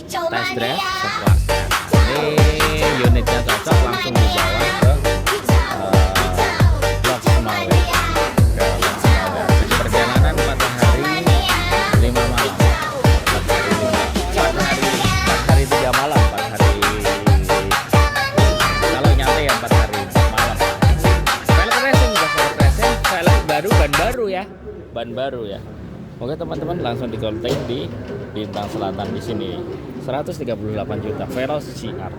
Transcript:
test drive sepuasnya. Ini unitnya cocok, langsung dibawa ke Blok Senawe. Perjalanan 4 hari 5 malam. 4 hari 3 malam, 4 hari. Kalau nyampe ya 4 hari 4 malam. Velg racing juga, velg racing, velg baru, ban baru ya. Ban baru ya. Oke teman-teman, langsung dikontak di Bintang Selatan di sini. 138 juta Veloz GR.